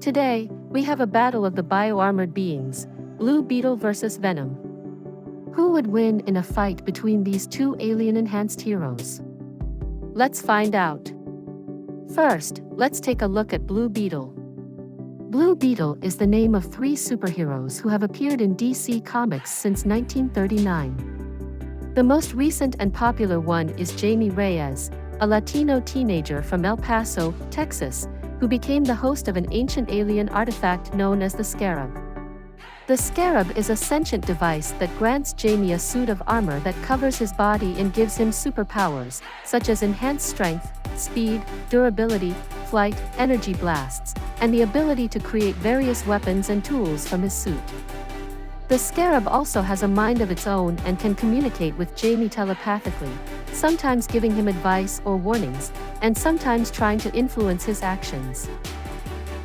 Today, we have a battle of the bio-armored beings, BlueBeetle versus Venom. Who would win in a fight between these two alien-enhanced heroes? Let's find out. First, let's take a look at BlueBeetle. BlueBeetle is the name of three superheroes who have appeared in DC Comics since 1939. The most recent and popular one is Jamie Reyes, a Latino teenager from El Paso, Texas, who became the host of an ancient alien artifact known as the Scarab. The Scarab is a sentient device that grants Jamie a suit of armor that covers his body and gives him superpowers, such as enhanced strength, speed, durability, flight, energy blasts, and the ability to create various weapons and tools from his suit. The Scarab also has a mind of its own and can communicate with Jamie telepathically, sometimes giving him advice or warnings, and sometimes trying to influence his actions.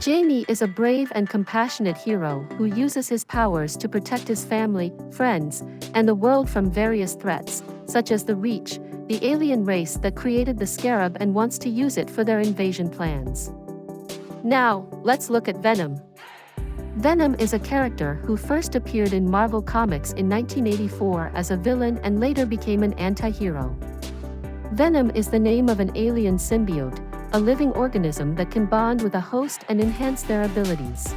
Jamie is a brave and compassionate hero who uses his powers to protect his family, friends, and the world from various threats, such as the Reach, the alien race that created the Scarab and wants to use it for their invasion plans. Now, let's look at Venom. Venom is a character who first appeared in Marvel Comics in 1984 as a villain and later became an anti-hero. Venom is the name of an alien symbiote, a living organism that can bond with a host and enhance their abilities.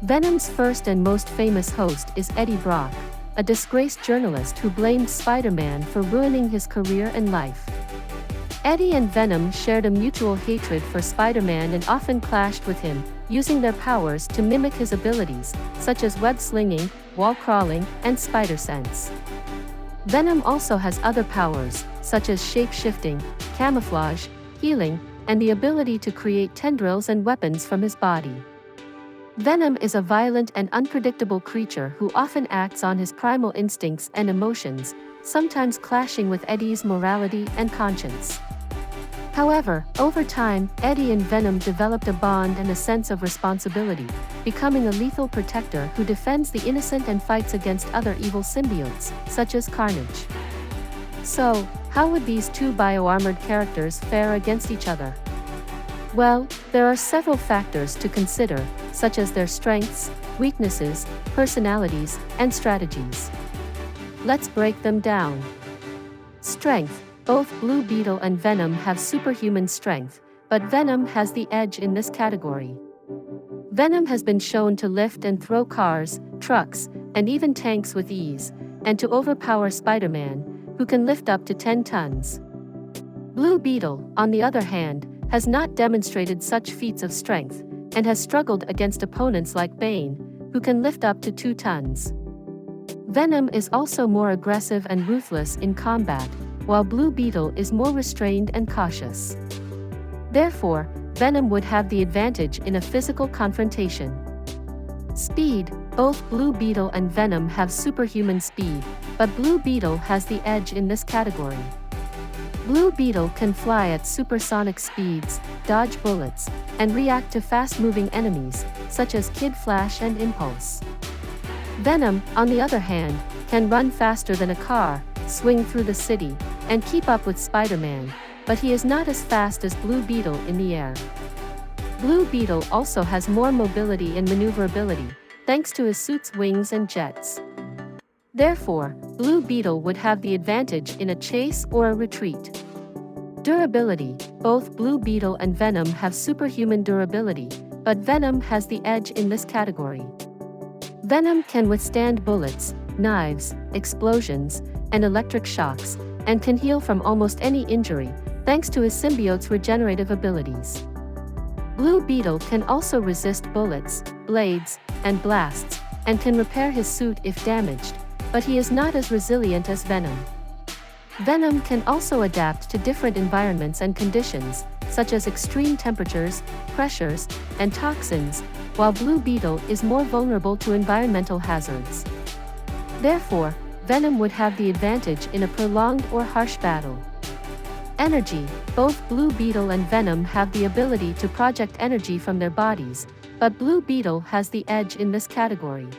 Venom's first and most famous host is Eddie Brock, a disgraced journalist who blamed Spider-Man for ruining his career and life. Eddie and Venom shared a mutual hatred for Spider-Man and often clashed with him, using their powers to mimic his abilities, such as web slinging, wall crawling, and spider sense. Venom also has other powers, such as shape-shifting, camouflage, healing, and the ability to create tendrils and weapons from his body. Venom is a violent and unpredictable creature who often acts on his primal instincts and emotions, sometimes clashing with Eddie's morality and conscience. However, over time, Eddie and Venom developed a bond and a sense of responsibility, becoming a lethal protector who defends the innocent and fights against other evil symbiotes, such as Carnage. So, how would these two bio-armored characters fare against each other? Well, there are several factors to consider, such as their strengths, weaknesses, personalities, and strategies. Let's break them down. Strength. Both BlueBeetle and Venom have superhuman strength, but Venom has the edge in this category. Venom has been shown to lift and throw cars, trucks, and even tanks with ease, and to overpower Spider-Man, who can lift up to 10 tons. BlueBeetle, on the other hand, has not demonstrated such feats of strength, and has struggled against opponents like Bane, who can lift up to 2 tons. Venom is also more aggressive and ruthless in combat, while BlueBeetle is more restrained and cautious. Therefore, Venom would have the advantage in a physical confrontation. Speed. Both BlueBeetle and Venom have superhuman speed, but BlueBeetle has the edge in this category. BlueBeetle can fly at supersonic speeds, dodge bullets, and react to fast-moving enemies, such as Kid Flash and Impulse. Venom, on the other hand, can run faster than a car, swing through the city, and keep up with Spider-Man, but he is not as fast as BlueBeetle in the air. BlueBeetle also has more mobility and maneuverability, thanks to his suit's wings and jets. Therefore, BlueBeetle would have the advantage in a chase or a retreat. Durability. Both BlueBeetle and Venom have superhuman durability, but Venom has the edge in this category. Venom can withstand bullets, knives, explosions, and electric shocks, and can heal from almost any injury, thanks to his symbiote's regenerative abilities. BlueBeetle can also resist bullets, blades, and blasts, and can repair his suit if damaged, but he is not as resilient as Venom. Venom can also adapt to different environments and conditions, such as extreme temperatures, pressures, and toxins, while BlueBeetle is more vulnerable to environmental hazards. Therefore, Venom would have the advantage in a prolonged or harsh battle. Energy. Both BlueBeetle and Venom have the ability to project energy from their bodies, but BlueBeetle has the edge in this category.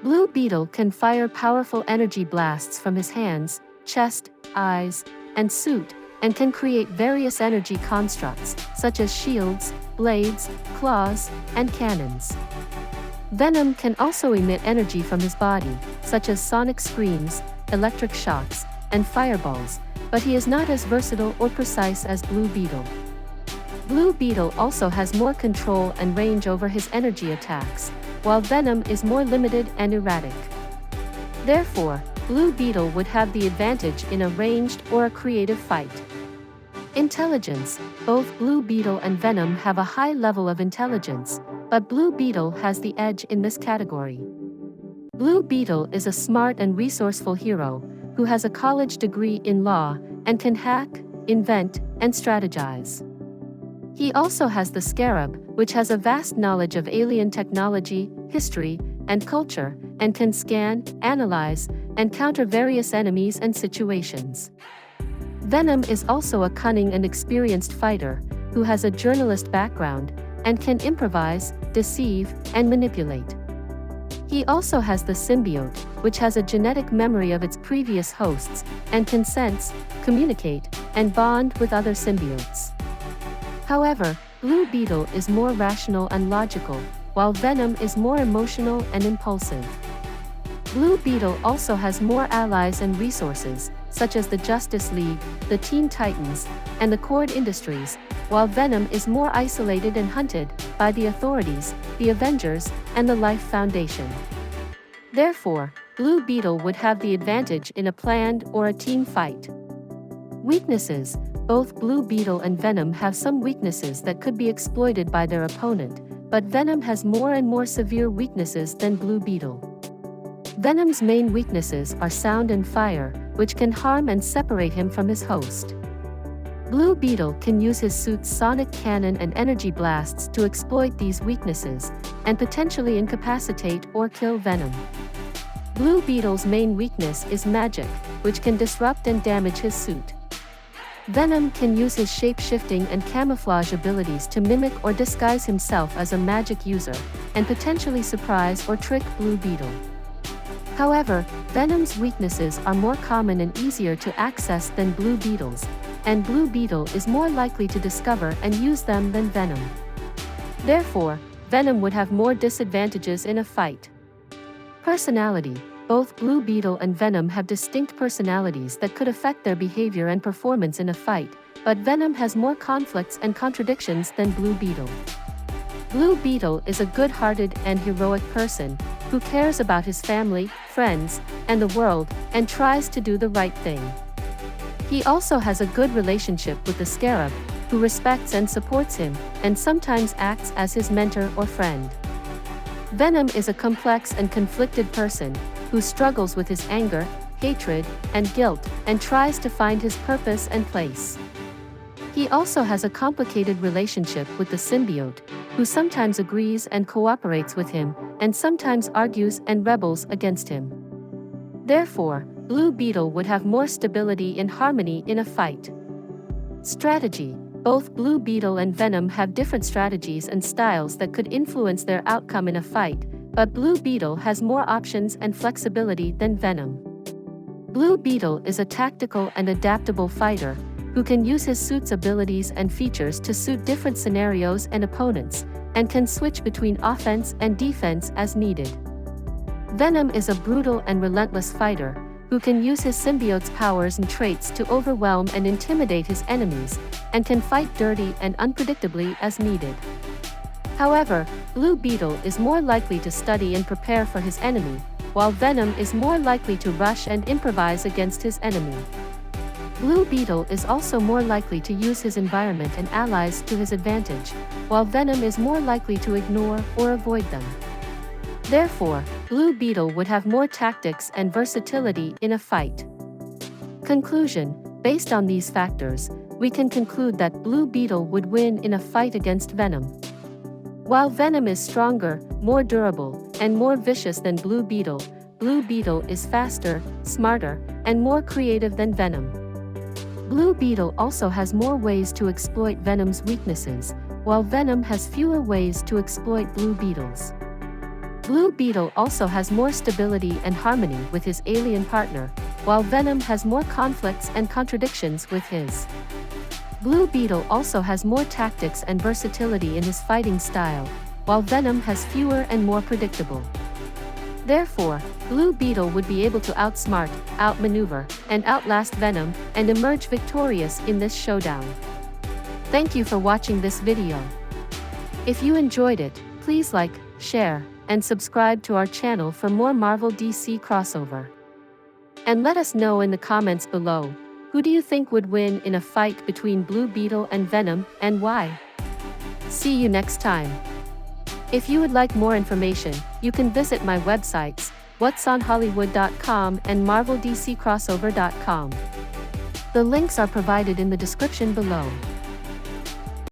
BlueBeetle can fire powerful energy blasts from his hands, chest, eyes, and suit, and can create various energy constructs, such as shields, blades, claws, and cannons. Venom can also emit energy from his body, such as sonic screams, electric shocks, and fireballs, but he is not as versatile or precise as BlueBeetle. BlueBeetle also has more control and range over his energy attacks, while Venom is more limited and erratic. Therefore, BlueBeetle would have the advantage in a ranged or a creative fight. Intelligence: both BlueBeetle and Venom have a high level of intelligence, but BlueBeetle has the edge in this category. BlueBeetle is a smart and resourceful hero who has a college degree in law and can hack, invent, and strategize. He also has the Scarab, which has a vast knowledge of alien technology, history, and culture, and can scan, analyze, and counter various enemies and situations. Venom is also a cunning and experienced fighter who has a journalist background and can improvise, deceive, and manipulate. He also has the symbiote, which has a genetic memory of its previous hosts and can sense, communicate, and bond with other symbiotes. However, BlueBeetle is more rational and logical, while Venom is more emotional and impulsive. BlueBeetle also has more allies and resources, such as the Justice League, the Teen Titans, and the Cord Industries, while Venom is more isolated and hunted by the authorities, the Avengers, and the Life Foundation. Therefore, BlueBeetle would have the advantage in a planned or a team fight. Weaknesses: both BlueBeetle and Venom have some weaknesses that could be exploited by their opponent, but Venom has more and more severe weaknesses than BlueBeetle. Venom's main weaknesses are sound and fire, which can harm and separate him from his host. BlueBeetle can use his suit's sonic cannon and energy blasts to exploit these weaknesses, and potentially incapacitate or kill Venom. BlueBeetle's main weakness is magic, which can disrupt and damage his suit. Venom can use his shape-shifting and camouflage abilities to mimic or disguise himself as a magic user, and potentially surprise or trick BlueBeetle. However, Venom's weaknesses are more common and easier to access than BlueBeetle's, and BlueBeetle is more likely to discover and use them than Venom. Therefore, Venom would have more disadvantages in a fight. Personality: both BlueBeetle and Venom have distinct personalities that could affect their behavior and performance in a fight, but Venom has more conflicts and contradictions than BlueBeetle. BlueBeetle is a good-hearted and heroic person who cares about his family, friends, and the world, and tries to do the right thing. He also has a good relationship with the Scarab, who respects and supports him, and sometimes acts as his mentor or friend. Venom is a complex and conflicted person who struggles with his anger, hatred, and guilt, and tries to find his purpose and place. He also has a complicated relationship with the symbiote, who sometimes agrees and cooperates with him, and sometimes argues and rebels against him. Therefore, BlueBeetle would have more stability and harmony in a fight. Strategy: both BlueBeetle and Venom have different strategies and styles that could influence their outcome in a fight, but BlueBeetle has more options and flexibility than Venom. BlueBeetle is a tactical and adaptable fighter who can use his suit's abilities and features to suit different scenarios and opponents, and can switch between offense and defense as needed. Venom is a brutal and relentless fighter who can use his symbiote's powers and traits to overwhelm and intimidate his enemies, and can fight dirty and unpredictably as needed. However, BlueBeetle is more likely to study and prepare for his enemy, while Venom is more likely to rush and improvise against his enemy. BlueBeetle is also more likely to use his environment and allies to his advantage, while Venom is more likely to ignore or avoid them. Therefore, BlueBeetle would have more tactics and versatility in a fight. Conclusion: based on these factors, we can conclude that BlueBeetle would win in a fight against Venom. While Venom is stronger, more durable, and more vicious than BlueBeetle, BlueBeetle is faster, smarter, and more creative than Venom. BlueBeetle also has more ways to exploit Venom's weaknesses, while Venom has fewer ways to exploit BlueBeetle's. Blue Beetle also has more stability and harmony with his alien partner, while Venom has more conflicts and contradictions with his. Blue Beetle also has more tactics and versatility in his fighting style, while Venom has fewer and more predictable. Therefore, Blue Beetle would be able to outsmart, outmaneuver, and outlast Venom, and emerge victorious in this showdown. Thank you for watching this video. If you enjoyed it, please like, share, and subscribe to our channel for more Marvel DC crossover. And let us know in the comments below, who do you think would win in a fight between Blue Beetle and Venom, and why? See you next time. If you would like more information, you can visit my websites, whatsonhollywood.com and marveldccrossover.com. The links are provided in the description below.